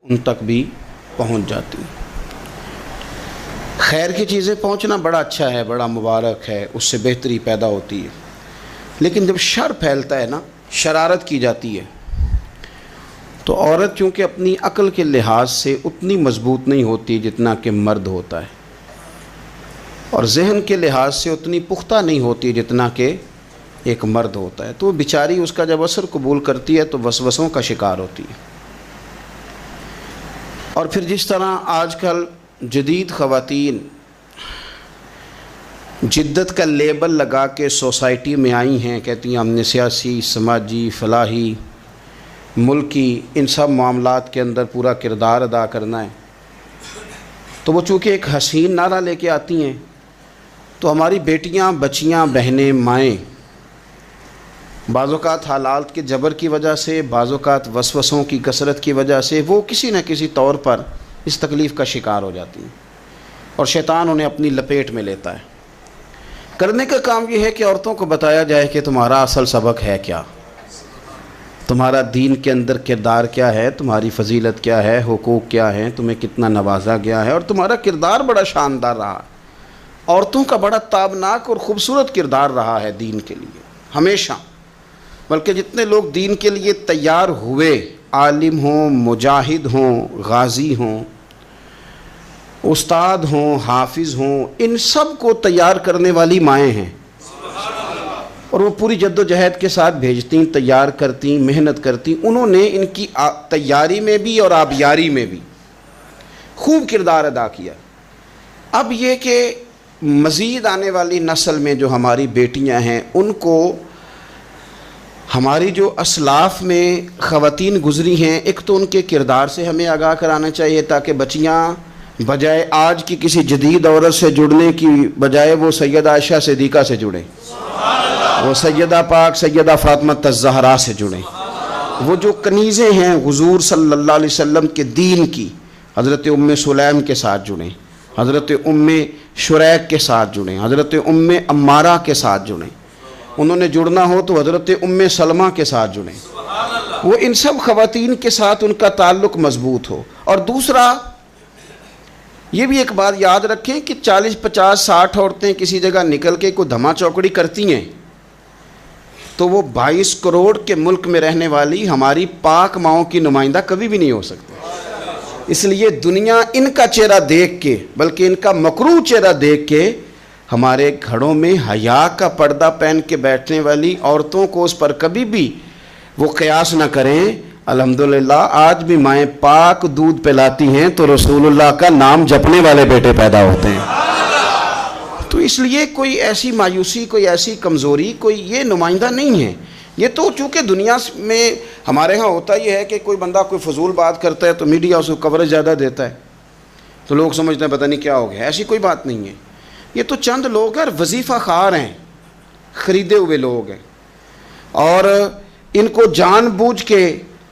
ان تک بھی پہنچ جاتی ہیں۔ خیر کی چیزیں پہنچنا بڑا اچھا ہے، بڑا مبارک ہے، اس سے بہتری پیدا ہوتی ہے، لیکن جب شر پھیلتا ہے نا، شرارت کی جاتی ہے، تو عورت چونکہ اپنی عقل کے لحاظ سے اتنی مضبوط نہیں ہوتی جتنا کہ مرد ہوتا ہے، اور ذہن کے لحاظ سے اتنی پختہ نہیں ہوتی جتنا کہ ایک مرد ہوتا ہے، تو وہ بیچاری اس کا جب اثر قبول کرتی ہے تو وسوسوں کا شکار ہوتی ہے۔ اور پھر جس طرح آج کل جدید خواتین جدت کا لیبل لگا کے سوسائٹی میں آئی ہیں، کہتی ہیں ہم نے سیاسی، سماجی، فلاحی، ملکی، ان سب معاملات کے اندر پورا کردار ادا کرنا ہے، تو وہ چونکہ ایک حسین نعرہ لے کے آتی ہیں، تو ہماری بیٹیاں، بچیاں، بہنیں، مائیں بعض اوقات حالات کے جبر کی وجہ سے، بعض اوقات وسوسوں کی کثرت کی وجہ سے وہ کسی نہ کسی طور پر اس تکلیف کا شکار ہو جاتی ہیں، اور شیطان انہیں اپنی لپیٹ میں لیتا ہے۔ کرنے کا کام یہ ہے کہ عورتوں کو بتایا جائے کہ تمہارا اصل سبق ہے کیا، تمہارا دین کے اندر کردار کیا ہے، تمہاری فضیلت کیا ہے، حقوق کیا ہیں، تمہیں کتنا نوازا گیا ہے، اور تمہارا کردار بڑا شاندار رہا ہے، عورتوں کا بڑا تابناک اور خوبصورت کردار رہا ہے دین کے لیے ہمیشہ۔ بلکہ جتنے لوگ دین کے لیے تیار ہوئے، عالم ہوں، مجاہد ہوں، غازی ہوں، استاد ہوں، حافظ ہوں، ان سب کو تیار کرنے والی مائیں ہیں، اور وہ پوری جد و جہد کے ساتھ بھیجتیں، تیار کرتیں، محنت کرتیں۔ انہوں نے ان کی تیاری میں بھی اور آبیاری میں بھی خوب کردار ادا کیا۔ اب یہ کہ مزید آنے والی نسل میں جو ہماری بیٹیاں ہیں، ان کو ہماری جو اسلاف میں خواتین گزری ہیں، ایک تو ان کے کردار سے ہمیں آگاہ کرانا چاہیے، تاکہ بچیاں بجائے آج کی کسی جدید عورت سے جڑنے کی بجائے وہ سیدہ عائشہ صدیقہ سے جڑیں، وہ سیدہ پاک سیدہ فاطمہ الزہرا سے جڑیں، وہ جو کنیزیں ہیں حضور صلی اللہ علیہ وسلم کے دین کی، حضرت ام سلیم کے ساتھ جڑیں، حضرت ام شریک کے ساتھ جڑیں، حضرت ام عمارہ کے ساتھ جڑیں، انہوں نے جڑنا ہو تو حضرت ام سلمہ کے ساتھ جڑیں، وہ ان سب خواتین کے ساتھ ان کا تعلق مضبوط ہو۔ اور دوسرا یہ بھی ایک بات یاد رکھیں کہ 40، 50، 60 عورتیں کسی جگہ نکل کے کوئی دھما چوکڑی کرتی ہیں تو وہ 22 کروڑ کے ملک میں رہنے والی ہماری پاک ماؤں کی نمائندہ کبھی بھی نہیں ہو سکتی۔ اس لیے دنیا ان کا چہرہ دیکھ کے، بلکہ ان کا مکروہ چہرہ دیکھ کے، ہمارے گھروں میں حیا کا پردہ پہن کے بیٹھنے والی عورتوں کو اس پر کبھی بھی وہ قیاس نہ کریں۔ الحمدللہ آج بھی مائیں پاک دودھ پلاتی ہیں تو رسول اللہ کا نام جپنے والے بیٹے پیدا ہوتے ہیں۔ تو اس لیے کوئی ایسی مایوسی، کوئی ایسی کمزوری، کوئی یہ نمائندہ نہیں ہے۔ یہ تو چونکہ دنیا میں ہمارے ہاں ہوتا یہ ہے کہ کوئی بندہ کوئی فضول بات کرتا ہے تو میڈیا اس کو کوریج زیادہ دیتا ہے، تو لوگ سمجھتے ہیں پتہ نہیں کیا ہو گیا۔ ایسی کوئی بات نہیں ہے، یہ تو چند لوگ ہیں، وظیفہ خوار ہیں، خریدے ہوئے لوگ ہیں، اور ان کو جان بوجھ کے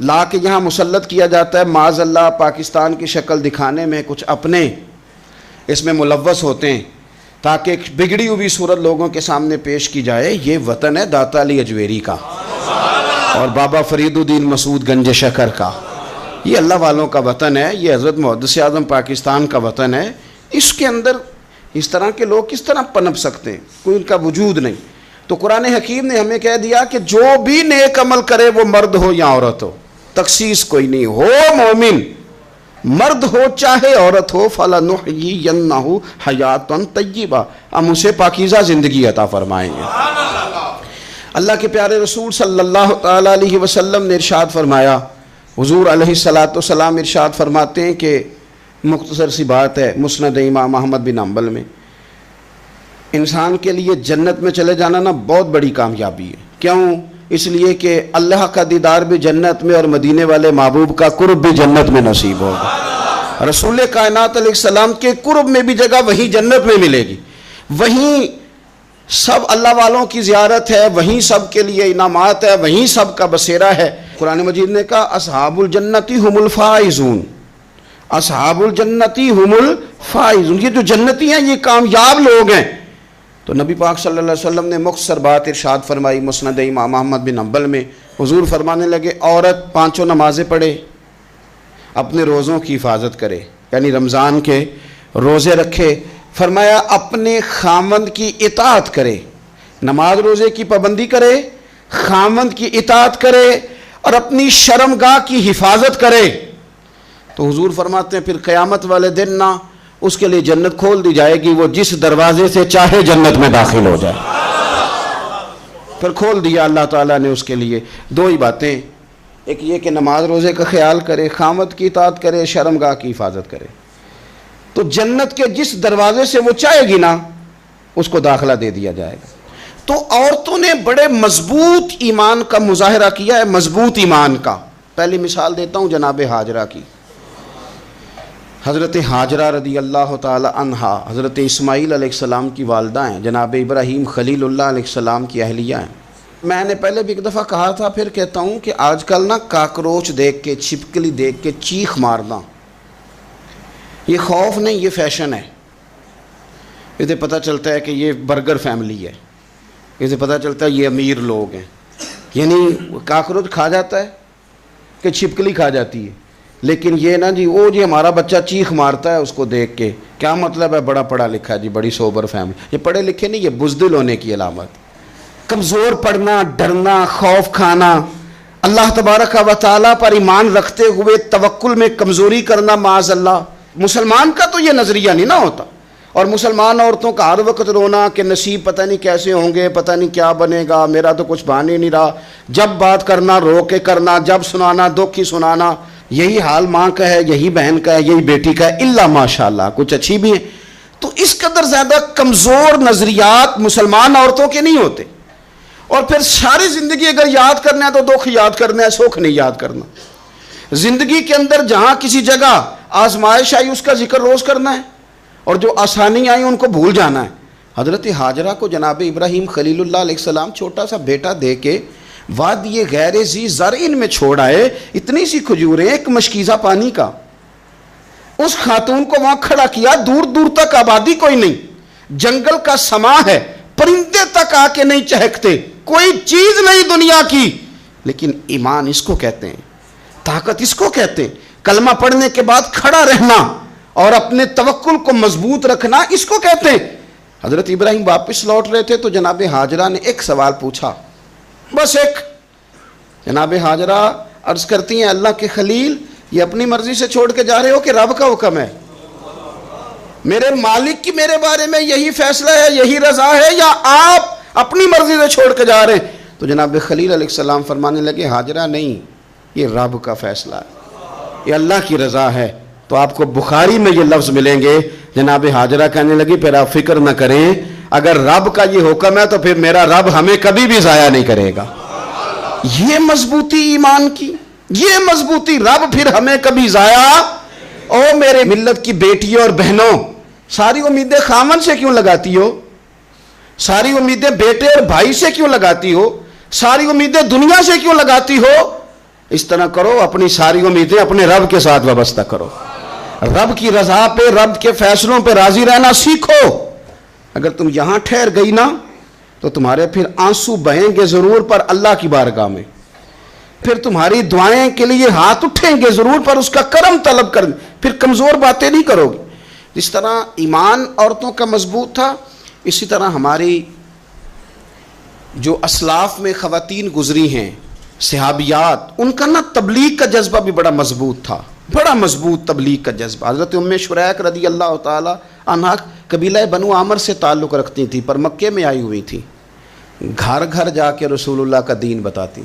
لا کے یہاں مسلط کیا جاتا ہے، معاذ اللہ پاکستان کی شکل دکھانے میں کچھ اپنے اس میں ملوث ہوتے ہیں، تاکہ ایک بگڑی ہوئی صورت لوگوں کے سامنے پیش کی جائے۔ یہ وطن ہے داتا علی اجویری کا اور بابا فرید الدین مسعود گنج شکر کا، یہ اللہ والوں کا وطن ہے، یہ حضرت محدث اعظم پاکستان کا وطن ہے۔ اس کے اندر اس طرح کے لوگ کس طرح پنپ سکتے ہیں؟ کوئی ان کا وجود نہیں۔ تو قرآن حکیم نے ہمیں کہہ دیا کہ جو بھی نیک عمل کرے وہ مرد ہو یا عورت ہو، تخصیص کوئی نہیں، ہو مومن، مرد ہو چاہے عورت ہو، فَلَنُحْيِيَنَّهُ حَيَاةً طَيِّبَةً، ہم اسے پاکیزہ زندگی عطا فرمائیں گے۔ اللہ کے پیارے رسول صلی اللہ تعالیٰ علیہ وسلم نے ارشاد فرمایا، حضور علیہ السلام ارشاد فرماتے ہیں کہ مختصر سی بات ہے، مسند امام احمد بن حنبل میں، انسان کے لیے جنت میں چلے جانا نا بہت بڑی کامیابی ہے۔ کیوں؟ اس لیے کہ اللہ کا دیدار بھی جنت میں اور مدینے والے محبوب کا قرب بھی جنت میں نصیب ہوگا۔ رسول کائنات علیہ السلام کے قرب میں بھی جگہ وہیں جنت میں ملے گی، وہیں سب اللہ والوں کی زیارت ہے، وہیں سب کے لیے انعامات ہے، وہیں سب کا بسیرا ہے۔ قرآن مجید نے کہا اصحاب الجنتی ہم الفائزون، اصحاب الجنتی ہم الفائزون، یہ جو جنتی ہیں یہ کامیاب لوگ ہیں۔ تو نبی پاک صلی اللہ علیہ وسلم نے مختصر بات ارشاد فرمائی مسند امام احمد بن حنبل میں، حضور فرمانے لگے عورت 5 نمازیں پڑھے، اپنے روزوں کی حفاظت کرے، یعنی رمضان کے روزے رکھے۔ فرمایا اپنے خامند کی اطاعت کرے، نماز روزے کی پابندی کرے، خامند کی اطاعت کرے اور اپنی شرمگاہ کی حفاظت کرے۔ تو حضور فرماتے ہیں پھر قیامت والے دن نہ اس کے لیے جنت کھول دی جائے گی، وہ جس دروازے سے چاہے جنت میں داخل ہو جائے۔ پھر کھول دیا اللہ تعالیٰ نے اس کے لیے۔ دو ہی باتیں، ایک یہ کہ نماز روزے کا خیال کرے، خامد کی اطاعت کرے، شرمگاہ کی حفاظت کرے، تو جنت کے جس دروازے سے وہ چاہے گی نا اس کو داخلہ دے دیا جائے گا۔ تو عورتوں نے بڑے مضبوط ایمان کا مظاہرہ کیا ہے، مضبوط ایمان کا۔ پہلی مثال دیتا ہوں جناب ہاجرہ کی۔ حضرت ہاجرہ رضی اللہ تعالی عنہا حضرت اسماعیل علیہ السلام کی والدہ ہیں، جناب ابراہیم خلیل اللہ علیہ السلام کی اہلیہ ہیں۔ میں نے پہلے بھی ایک دفعہ کہا تھا، پھر کہتا ہوں کہ آج کل نا کاکروچ دیکھ کے، چھپکلی دیکھ کے چیخ مارنا، یہ خوف نہیں، یہ فیشن ہے۔ اسے پتہ چلتا ہے کہ یہ برگر فیملی ہے، اسے پتہ چلتا ہے یہ امیر لوگ ہیں۔ یعنی کاکروچ کھا جاتا ہے کہ چھپکلی کھا جاتی ہے، لیکن یہ نا جی وہ جی ہمارا بچہ چیخ مارتا ہے اس کو دیکھ کے، کیا مطلب ہے بڑا پڑھا لکھا جی، بڑی سوبر فیملی۔ یہ پڑھے لکھے نہیں، یہ بزدل ہونے کی علامت۔ کمزور پڑنا، ڈرنا، خوف کھانا، اللہ تبارک و تعالیٰ پر ایمان رکھتے ہوئے توکل میں کمزوری کرنا، معاذ اللہ۔ مسلمان کا تو یہ نظریہ نہیں نہ ہوتا، اور مسلمان عورتوں کا ہر وقت رونا کہ نصیب پتہ نہیں کیسے ہوں گے، پتہ نہیں کیا بنے گا، میرا تو کچھ بان ہی نہیں رہا۔ جب بات کرنا رو کے کرنا، جب سنانا دکھ ہی سنانا۔ یہی حال ماں کا ہے، یہی بہن کا ہے، یہی بیٹی کا ہے، الا ماشاءاللہ کچھ اچھی بھی ہیں۔ تو اس قدر زیادہ کمزور نظریات مسلمان عورتوں کے نہیں ہوتے۔ اور پھر ساری زندگی اگر یاد کرنا ہے تو دکھ یاد کرنا ہے، سکھ نہیں یاد کرنا۔ زندگی کے اندر جہاں کسی جگہ آزمائش آئی اس کا ذکر روز کرنا ہے، اور جو آسانی آئی ان کو بھول جانا ہے۔ حضرت ہاجرہ کو جناب ابراہیم خلیل اللہ علیہ السلام چھوٹا سا بیٹا دے کے وادی غیر ذی زرعین میں چھوڑ آئے، اتنی سی کھجوریں، ایک مشکیزہ پانی کا۔ اس خاتون کو وہاں کھڑا کیا، دور دور تک آبادی کوئی نہیں، جنگل کا سما ہے، پرندے تک آ کے نہیں چہکتے، کوئی چیز نہیں دنیا کی، لیکن ایمان اس کو کہتے ہیں، طاقت اس کو کہتے ہیں، کلمہ پڑھنے کے بعد کھڑا رہنا اور اپنے توکل کو مضبوط رکھنا اس کو کہتے ہیں۔ حضرت ابراہیم واپس لوٹ رہے تھے تو جناب ہاجرہ نے ایک سوال پوچھا، بس ایک۔ جناب ہاجرہ عرض کرتی ہیں اللہ کے خلیل، یہ اپنی مرضی سے چھوڑ کے جا رہے ہو کہ رب کا حکم ہے؟ میرے مالک کی میرے بارے میں یہی فیصلہ ہے، یہی رضا ہے، یا آپ اپنی مرضی سے چھوڑ کے جا رہے ہیں؟ تو جناب خلیل علیہ السلام فرمانے لگے ہاجرہ نہیں، یہ رب کا فیصلہ ہے، یہ اللہ کی رضا ہے۔ تو آپ کو بخاری میں یہ لفظ ملیں گے، جناب ہاجرہ کہنے لگی پھر آپ فکر نہ کریں، اگر رب کا یہ حکم ہے تو پھر میرا رب ہمیں کبھی بھی ضائع نہیں کرے گا۔ یہ مضبوطی ایمان کی، یہ مضبوطی، رب پھر ہمیں کبھی ضائع۔ او میرے ملت کی بیٹیوں اور بہنوں، ساری امیدیں خامن سے کیوں لگاتی ہو؟ ساری امیدیں بیٹے اور بھائی سے کیوں لگاتی ہو؟ ساری امیدیں دنیا سے کیوں لگاتی ہو؟ اس طرح کرو، اپنی ساری امیدیں اپنے رب کے ساتھ وابستہ کرو، رب کی رضا پہ، رب کے فیصلوں پہ راضی رہنا سیکھو۔ اگر تم یہاں ٹھہر گئی نا تو تمہارے پھر آنسو بہیں گے ضرور پر اللہ کی بارگاہ میں، پھر تمہاری دعائیں کے لیے ہاتھ اٹھیں گے ضرور پر اس کا کرم طلب کر، پھر کمزور باتیں نہیں کرو گی۔ جس طرح ایمان عورتوں کا مضبوط تھا، اسی طرح ہماری جو اسلاف میں خواتین گزری ہیں، صحابیات، ان کا نا تبلیغ کا جذبہ بھی بڑا مضبوط تھا، بڑا مضبوط تبلیغ کا جذبہ۔ حضرت ام شریک رضی اللہ تعالی عنہا قبیلہ بنو عامر سے تعلق رکھتی تھی، پر مکے میں آئی ہوئی تھی، گھر گھر جا کے رسول اللہ کا دین بتاتی۔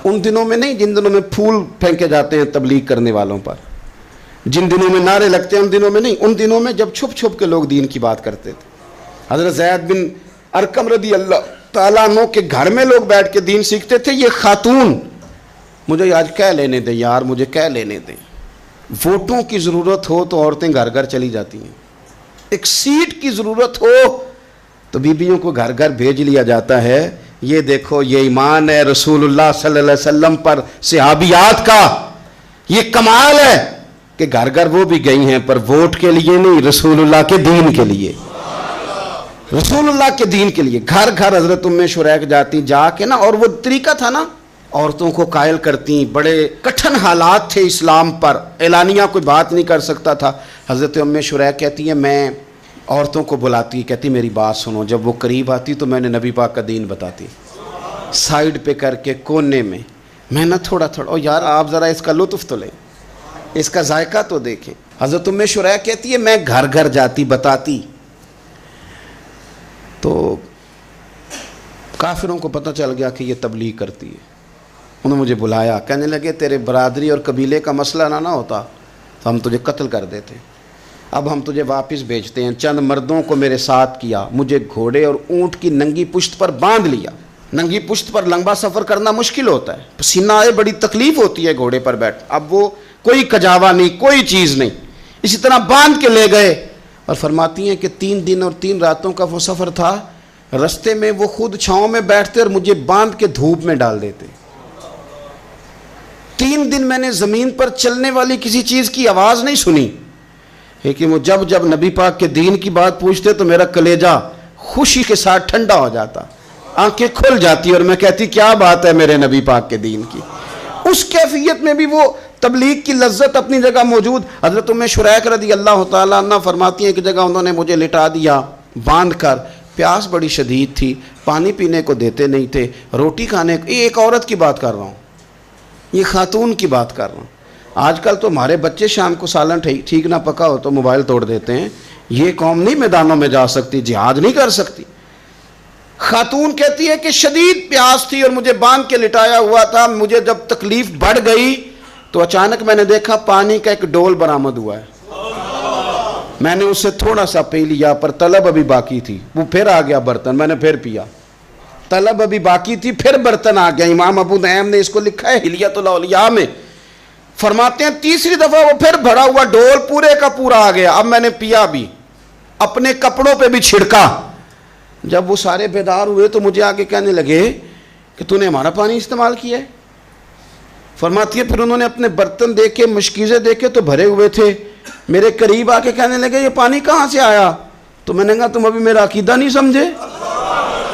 ان دنوں میں نہیں جن دنوں میں پھول پھینکے جاتے ہیں تبلیغ کرنے والوں پر، جن دنوں میں نعرے لگتے ہیں ان دنوں میں نہیں، ان دنوں میں جب چھپ چھپ کے لوگ دین کی بات کرتے تھے۔ حضرت زید بن ارقم رضی اللہ تعالیٰ عنہ کے گھر میں لوگ بیٹھ کے دین سیکھتے تھے۔ یہ خاتون، مجھے آج کہہ لینے دیں یار، مجھے کہہ لینے دیں، ووٹوں کی ضرورت ہو تو عورتیں گھر گھر چلی جاتی ہیں، ایک سیٹ کی ضرورت ہو تو بیویوں کو گھر گھر بھیج لیا جاتا ہے۔ یہ دیکھو، یہ ایمان ہے رسول اللہ صلی اللہ علیہ وسلم پر صحابیات کا، یہ کمال ہے کہ گھر گھر وہ بھی گئی ہیں، پر ووٹ کے لیے نہیں، رسول اللہ کے دین کے لیے، رسول اللہ کے دین کے لیے۔ گھر گھر حضرت ام شریک جاتی، جا کے نا، اور وہ طریقہ تھا نا عورتوں کو قائل کرتی، بڑے کٹھن حالات تھے اسلام پر، اعلانیہ کوئی بات نہیں کر سکتا تھا۔ حضرت ام شریح کہتی ہیں میں عورتوں کو بلاتی، کہتی میری بات سنو، جب وہ قریب آتی تو میں نے نبی پاک کا دین بتاتی، سائیڈ پہ کر کے کونے میں نہ تھوڑا او یار آپ ذرا اس کا لطف تو لیں، اس کا ذائقہ تو دیکھیں۔ حضرت ام شریح کہتی ہے میں گھر گھر جاتی بتاتی، تو کافروں کو پتہ چل گیا کہ یہ تبلیغ کرتی ہے۔ انہوں نے مجھے بلایا، کہنے لگے تیرے برادری اور قبیلے کا مسئلہ نہ ہوتا تو ہم تجھے قتل کر دیتے، اب ہم تجھے واپس بھیجتے ہیں۔ چند مردوں کو میرے ساتھ کیا، مجھے گھوڑے اور اونٹ کی ننگی پشت پر باندھ لیا۔ ننگی پشت پر لمبا سفر کرنا مشکل ہوتا ہے، پسینہ آئے، بڑی تکلیف ہوتی ہے گھوڑے پر بیٹھ، اب وہ کوئی کجاوا نہیں، کوئی چیز نہیں، اسی طرح باندھ کے لے گئے۔ اور فرماتی ہیں کہ 3 دن اور 3 راتوں کا وہ سفر تھا، رستے میں وہ خود چھاؤں میں بیٹھتے اور مجھے باندھ کے دھوپ میں ڈال دیتے۔ 3 دن میں نے زمین پر چلنے والی کسی چیز کی آواز نہیں سنی، لیکن وہ جب نبی پاک کے دین کی بات پوچھتے تو میرا کلیجہ خوشی کے ساتھ ٹھنڈا ہو جاتا، آنکھیں کھل جاتی اور میں کہتی کیا بات ہے میرے نبی پاک کے دین کی۔ اس کیفیت میں بھی وہ تبلیغ کی لذت اپنی جگہ موجود۔ حضرت ام شریح رضی اللہ تعالیٰ عنہ فرماتی ہیں کہ جگہ انہوں نے مجھے لٹا دیا باندھ کر، پیاس بڑی شدید تھی، پانی پینے کو دیتے نہیں تھے، روٹی کھانے کو، یہ ایک عورت کی بات کر رہا ہوں، یہ خاتون کی بات کر رہا ہوں۔ آج کل تو ہمارے بچے شام کو سالن ٹھیک نہ پکا ہو تو موبائل توڑ دیتے ہیں، یہ قوم نہیں میدانوں میں جا سکتی، جہاد نہیں کر سکتی۔ خاتون کہتی ہے کہ شدید پیاس تھی اور مجھے باندھ کے لٹایا ہوا تھا، مجھے جب تکلیف بڑھ گئی تو اچانک میں نے دیکھا پانی کا ایک ڈول برآمد ہوا ہے، میں نے اسے تھوڑا سا پی لیا، پر طلب ابھی باقی تھی، وہ پھر آ گیا برتن، میں نے پھر پیا، طلب ابھی باقی تھی، پھر برتن آ گیا۔ امام ابو نعیم نے اس کو لکھا ہے حلیۃ الاولیاء میں، فرماتے ہیں تیسری دفعہ وہ پھر بھرا ہوا ڈول پورے کا پورا آ گیا، اب میں نے پیا بھی، اپنے کپڑوں پہ بھی چھڑکا۔ جب وہ سارے بیدار ہوئے تو مجھے آگے کہنے لگے کہ تو نے ہمارا پانی استعمال کیا ہے۔ فرماتی ہے پھر انہوں نے اپنے برتن دیکھے، مشکیزیں دیکھے تو بھرے ہوئے تھے، میرے قریب آ کے کہنے لگے یہ پانی کہاں سے آیا؟ تو میں نے کہا تم ابھی میرا عقیدہ نہیں سمجھے،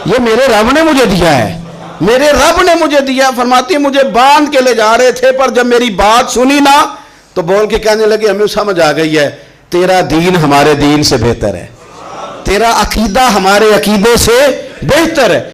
یہ میرے رب نے مجھے دیا ہے، میرے رب نے مجھے دیا۔ فرماتی ہے مجھے باندھ کے لے جا رہے تھے، پر جب میری بات سنی نا تو بول کے کہنے لگے ہمیں سمجھ آ گئی ہے، تیرا دین ہمارے دین سے بہتر ہے، تیرا عقیدہ ہمارے عقیدے سے بہتر ہے۔